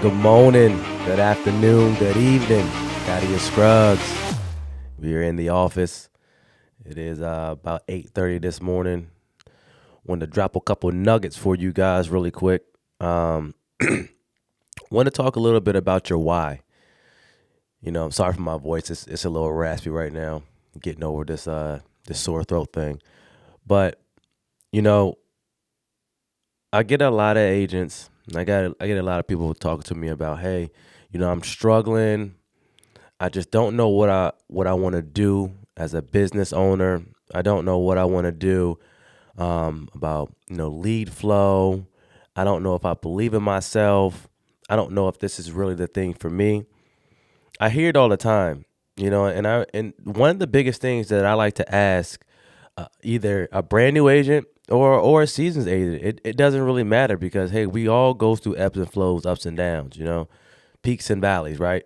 Good morning, good afternoon, good evening. Thaddeus Scruggs. We're in the office. It is about 8:30 this morning. Want to drop a couple nuggets for you guys really quick. Want to talk a little bit about your why. I'm sorry for my voice. It's a little raspy right now. Getting over this sore throat thing. But, you know, I get a lot of agents. I get a lot of people talking to me about, hey, I'm struggling. I just don't know what I want to do as a business owner. I don't know what I want to do about lead flow. I don't know if I believe in myself. I don't know if this is really the thing for me. I hear it all the time, and one of the biggest things that I like to ask either a brand new agent or a seasoned agent, it doesn't really matter because hey, we all go through ebbs and flows, ups and downs, peaks and valleys, right?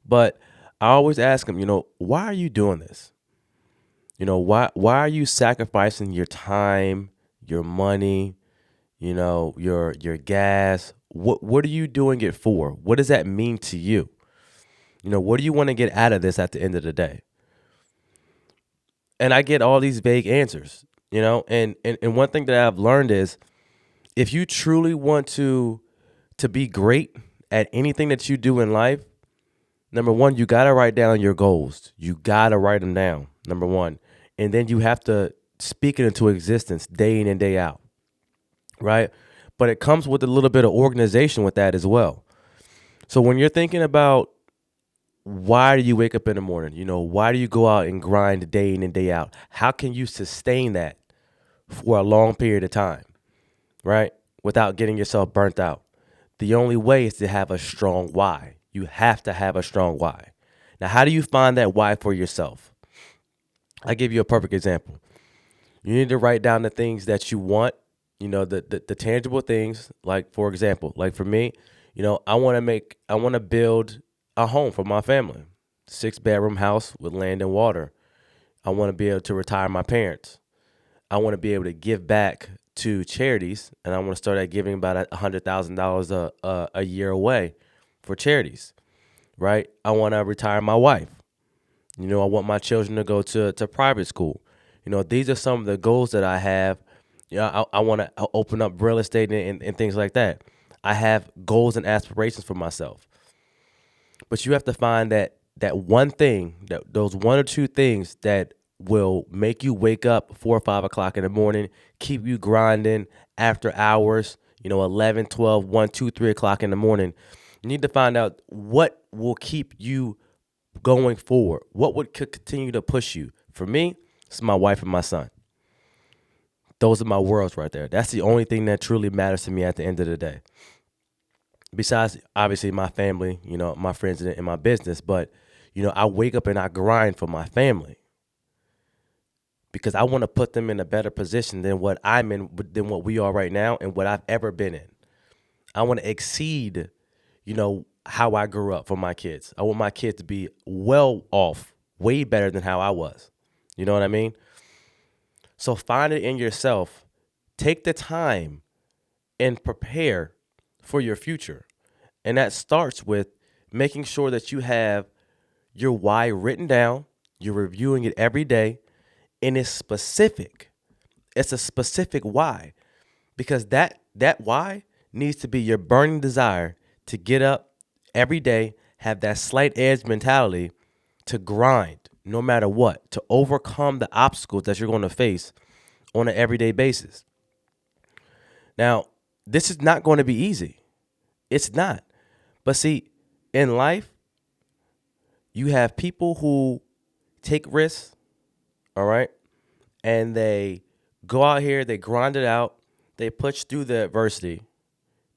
But I always ask them, why are you doing this? Why are you sacrificing your time, your money, your gas? What are you doing it for? What does that mean to you? What do you want to get out of this at the end of the day? And I get all these vague answers, and one thing that I've learned is if you truly want to be great at anything that you do in life, number one, you gotta write down your goals. You gotta write them down, number one. And then you have to speak it into existence day in and day out, right? But it comes with a little bit of organization with that as well. So when you're thinking about why do you wake up in the morning, why do you go out and grind day in and day out? How can you sustain that for a long period of time, right? Without getting yourself burnt out. The only way is to have a strong why. You have to have a strong why. Now, how do you find that why for yourself? I give you a perfect example. You need to write down the things that you want, the tangible things. Like, for example, like for me, I want to build a home for my family, 6-bedroom house with land and water. I want to be able to retire my parents. I want to be able to give back to charities, and I want to start at giving about $100,000 a year away for charities, right? I want to retire my wife. I want my children to go to private school. These are some of the goals that I have. I want to open up real estate and things like that. I have goals and aspirations for myself. But you have to find that one thing, those one or two things that will make you wake up 4 or 5 o'clock in the morning, keep you grinding after hours, 11, 12, 1, 2, 3 o'clock in the morning. You need to find out what will keep you going forward. What would continue to push you? For me, it's my wife and my son. Those are my worlds right there. That's the only thing that truly matters to me at the end of the day. Besides, obviously, my family, my friends and my business. But, I wake up and I grind for my family because I want to put them in a better position than what I'm in, than what we are right now and what I've ever been in. I want to exceed, how I grew up for my kids. I want my kids to be well off, way better than how I was. You know what I mean? So find it in yourself. Take the time and prepare for your future. And that starts with making sure that you have your why written down. You're reviewing it every day. And it's specific. It's a specific why. Because that why needs to be your burning desire to get up every day, have that slight edge mentality to grind no matter what, to overcome the obstacles that you're going to face on an everyday basis. Now, this is not going to be easy. It's not. But see, in life, you have people who take risks, all right? And they go out here, they grind it out, they push through the adversity,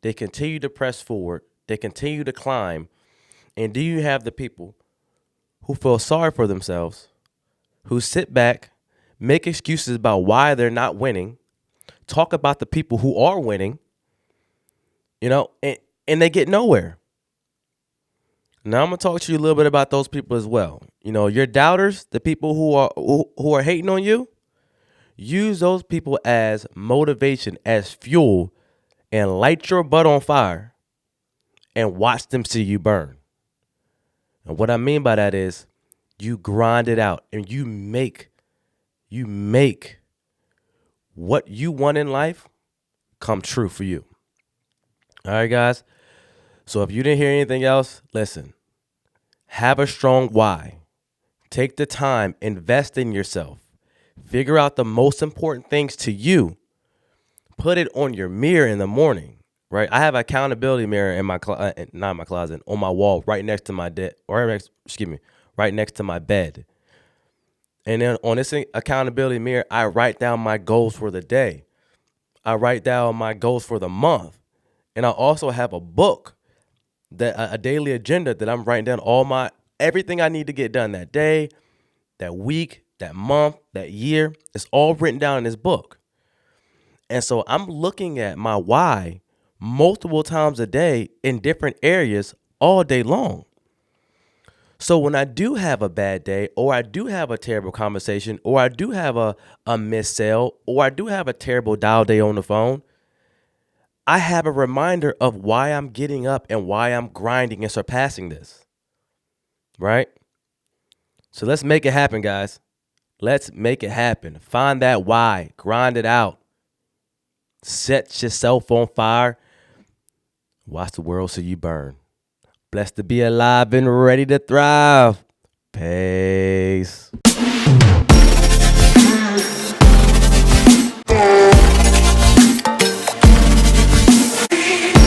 they continue to press forward, they continue to climb. And do you have the people who feel sorry for themselves, who sit back, make excuses about why they're not winning, talk about the people who are winning, and they get nowhere. Now I'm gonna talk to you a little bit about those people as well. Your doubters, the people who are hating on you, use those people as motivation, as fuel, and light your butt on fire and watch them see you burn. And what I mean by that is you grind it out and you make what you want in life come true for you. All right, guys. So if you didn't hear anything else, listen, have a strong why. Take the time, invest in yourself, figure out the most important things to you, put it on your mirror in the morning. Right, I have an accountability mirror in my not in my closet, on my wall, right next to my right next to my bed. And then on this accountability mirror, I write down my goals for the day. I write down my goals for the month, and I also have a book, that a daily agenda that I'm writing down everything I need to get done that day, that week, that month, that year. It's all written down in this book. And so I'm looking at my why multiple times a day in different areas all day long. So when I do have a bad day, or I do have a terrible conversation, or I do have a missed sale, or I do have a terrible dial day on the phone, I have a reminder of why I'm getting up and why I'm grinding and surpassing this. Right? So let's make it happen, guys. Let's make it happen. Find that why. Grind it out. Set yourself on fire. Watch the world see you burn. Blessed to be alive and ready to thrive. Peace.